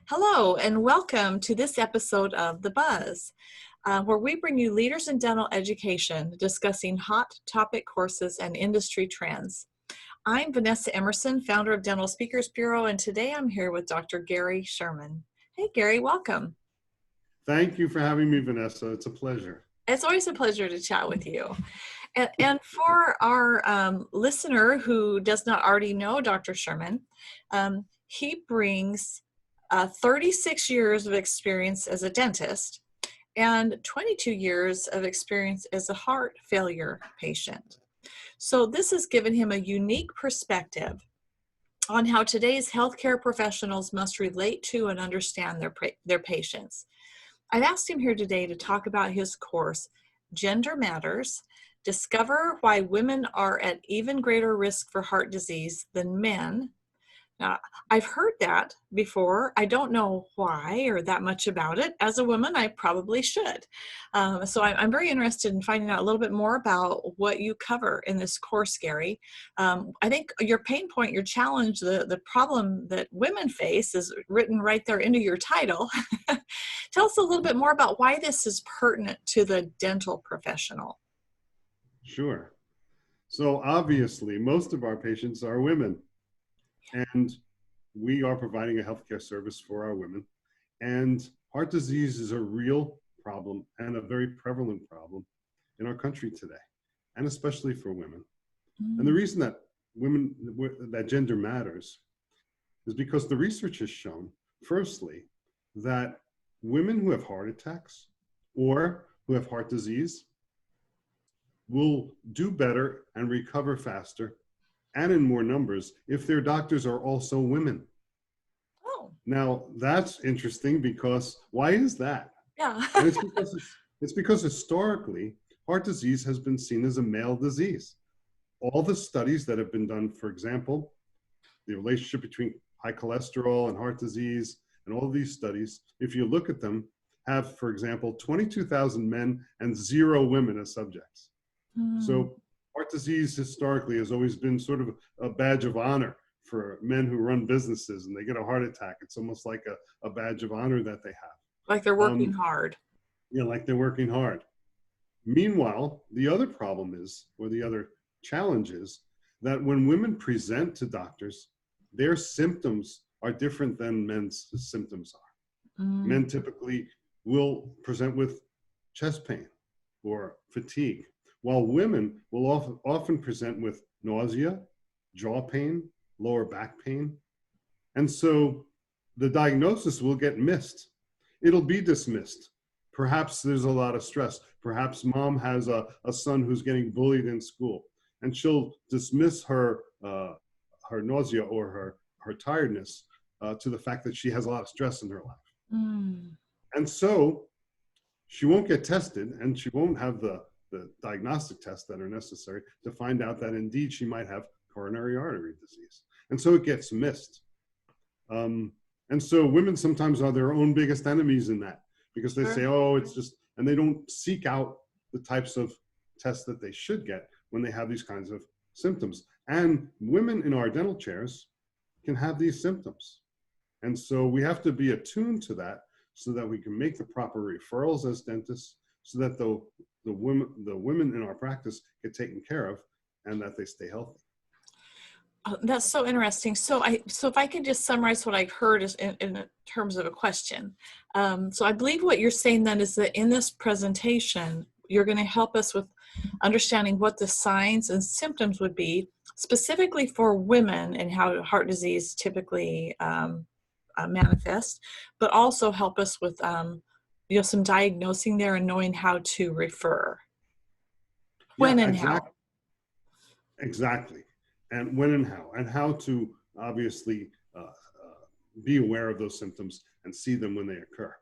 Hello, and welcome to this episode of The Buzz, where we bring you leaders in dental education discussing hot topic courses and industry trends. I'm Vanessa Emerson, founder of Dental Speakers Bureau, and today I'm here with Dr. Gary Sherman. Hey, Gary, welcome. Thank you for having me, Vanessa. It's a pleasure. It's always a pleasure to chat with you. And for our listener who does not already know Dr. Sherman, he brings 36 years of experience as a dentist and 22 years of experience as a heart failure patient. So this has given him a unique perspective on how today's healthcare professionals must relate to and understand their patients. I've asked him here today to talk about his course, Gender Matters, Discover Why Women Are at Even Greater Risk for Heart Disease Than Men. Now, I've heard that before. I don't know why or that much about it. As a woman, I probably should. So I'm very interested in finding out a little bit more about what you cover in this course, Gary. I think your pain point, your challenge, the problem that women face is written right there into your title. Tell us a little bit more about why this is pertinent to the dental professional. Sure. So obviously, most of our patients are women. And we are providing a healthcare service for our women. And heart disease is a real problem and a very prevalent problem in our country today, and especially for women. And the reason that that gender matters is because the research has shown, firstly, that women who have heart attacks or who have heart disease will do better and recover faster and in more numbers if their doctors are also women. Oh. Now, that's interesting because why is that? Yeah. And it's because historically, heart disease has been seen as a male disease. All the studies that have been done, for example, the relationship between high cholesterol and heart disease, and all of these studies, if you look at them, have, for example, 22,000 men and 0 women as subjects. So heart disease historically has always been sort of a badge of honor for men who run businesses and they get a heart attack. It's almost like a badge of honor that they have. Like they're working hard. Yeah, like they're working hard. Meanwhile, the other problem is, or the other challenge is, that when women present to doctors, their symptoms are different than men's symptoms are. Men typically will present with chest pain or fatigue, while women will often present with nausea, jaw pain, lower back pain. And so the diagnosis will get missed. It'll be dismissed. Perhaps there's a lot of stress. Perhaps mom has a son who's getting bullied in school, and she'll dismiss her nausea or her tiredness to the fact that she has a lot of stress in her life. And so she won't get tested, and she won't have the diagnostic tests that are necessary to find out that indeed she might have coronary artery disease. And so it gets missed. And so women sometimes are their own biggest enemies in that, because they say, oh, it's just, and they don't seek out the types of tests that they should get when they have these kinds of symptoms. And women in our dental chairs can have these symptoms. And so we have to be attuned to that so that we can make the proper referrals as dentists, so that the women in our practice get taken care of and that they stay healthy. Oh, that's so interesting. So if I could just summarize what I've heard is in terms of a question. So I believe what you're saying then is that in this presentation, you're going to help us with understanding what the signs and symptoms would be specifically for women and how heart disease typically manifests, but also help us with some diagnosing there and knowing how to refer. When and how. Exactly. And when and how to obviously be aware of those symptoms and see them when they occur.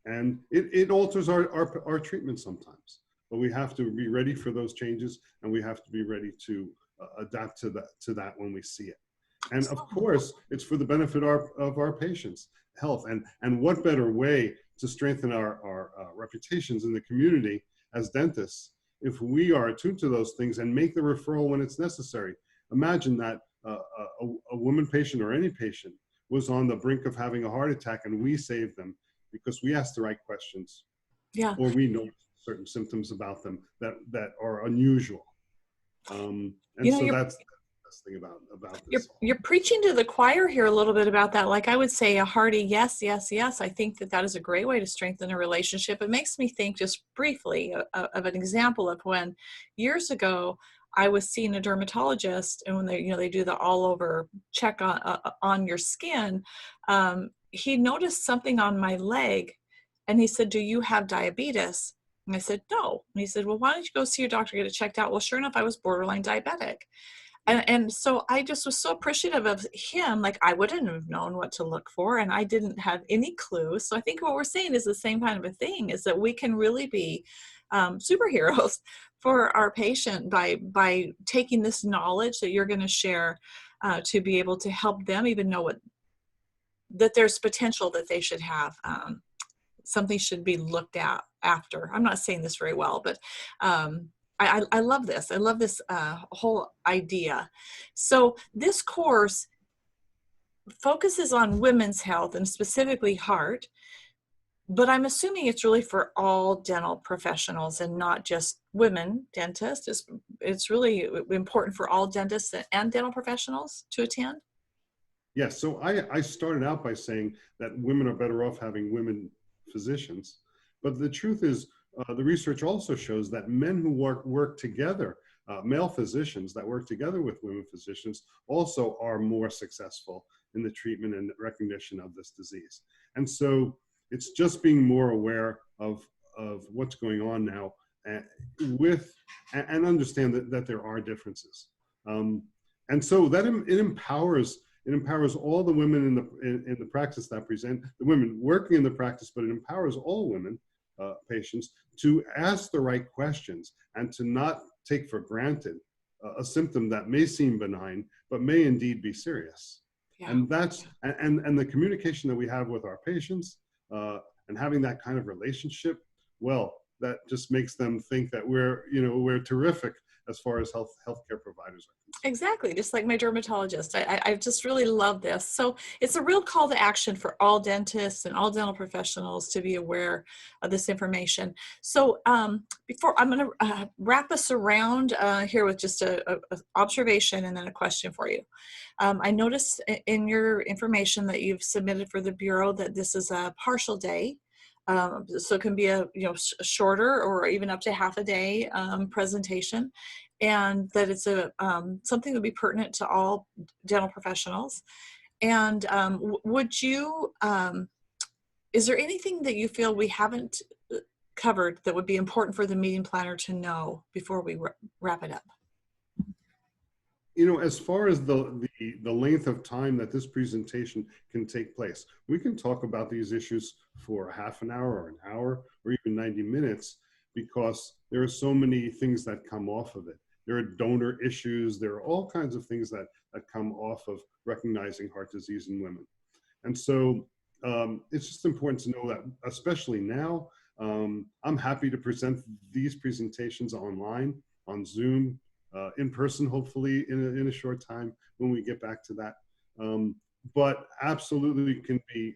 And it alters our treatment sometimes, but we have to be ready for those changes, and we have to be ready to adapt to that when we see it. And of course, it's for the benefit of our patients' health. And what better way to strengthen our reputations in the community as dentists if we are attuned to those things and make the referral when it's necessary. Imagine that a woman patient or any patient was on the brink of having a heart attack, and we saved them because we asked the right questions, Yeah. or we noticed certain symptoms about them that are unusual. And so that's the best thing about this. You're preaching to the choir here a little bit about that. Like I would say a hearty yes, yes, yes. I think that is a great way to strengthen a relationship. It makes me think just briefly of an example of when years ago I was seeing a dermatologist, and when they do the all over check on your skin, he noticed something on my leg, and he said, "Do you have diabetes?" And I said, "No." And he said, "Well, why don't you go see your doctor, get it checked out?" Well, sure enough, I was borderline diabetic. And so I just was so appreciative of him. Like I wouldn't have known what to look for, and I didn't have any clue. So I think what we're saying is the same kind of a thing, is that we can really be superheroes for our patient by taking this knowledge that you're going to share to be able to help them even know that there's potential that they should have. Something should be looked at after. I'm not saying this very well, but I love this. I love this whole idea. So this course focuses on women's health and specifically heart, but I'm assuming it's really for all dental professionals and not just women dentists. It's really important for all dentists and dental professionals to attend. Yes. So I started out by saying that women are better off having women physicians, but the truth is, the research also shows that men who work together, male physicians that work together with women physicians, also are more successful in the treatment and recognition of this disease. And so it's just being more aware of what's going on now, and understand that there are differences. And so that it empowers all the women in the practice that present, the women working in the practice, but it empowers all women patients to ask the right questions and to not take for granted a symptom that may seem benign, but may indeed be serious. Yeah. And that's, and the communication that we have with our patients and having that kind of relationship, well, that just makes them think that we're terrific as far as healthcare providers are concerned. Exactly, just like my dermatologist. I just really love this. So it's a real call to action for all dentists and all dental professionals to be aware of this information. So before I'm going to wrap us around here with just a observation and then a question for you. I noticed in your information that you've submitted for the Bureau that this is a partial day. So it can be a shorter or even up to half a day presentation, and that it's something that would be pertinent to all dental professionals. And would you, is there anything that you feel we haven't covered that would be important for the meeting planner to know before we wrap it up? As far as the length of time that this presentation can take place, we can talk about these issues for a half an hour or an hour or even 90 minutes, because there are so many things that come off of it. There are donor issues. There are all kinds of things that come off of recognizing heart disease in women. And so it's just important to know that, especially now, I'm happy to present these presentations online, on Zoom, in person, hopefully in a short time when we get back to that. But absolutely can be,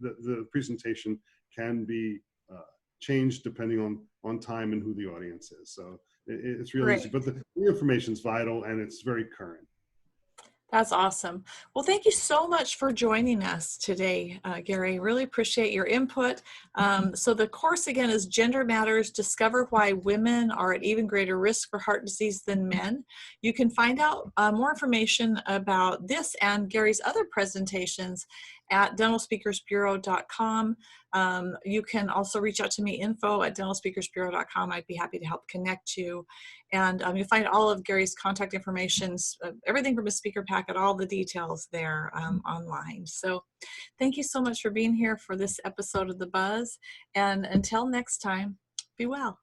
the presentation can be changed depending on time and who the audience is. So it's really easy, but the information is vital and it's very current. That's awesome. Well, thank you so much for joining us today, Gary. Really appreciate your input. So the course again is Gender Matters, Discover Why Women Are at Even Greater Risk for Heart Disease Than Men. You can find out more information about this and Gary's other presentations at dentalspeakersbureau.com. You can also reach out to me, info@dentalspeakersbureau.com. I'd be happy to help connect you. And you'll find all of Gary's contact information, everything from his speaker packet, all the details there online. So thank you so much for being here for this episode of The Buzz. And until next time, be well.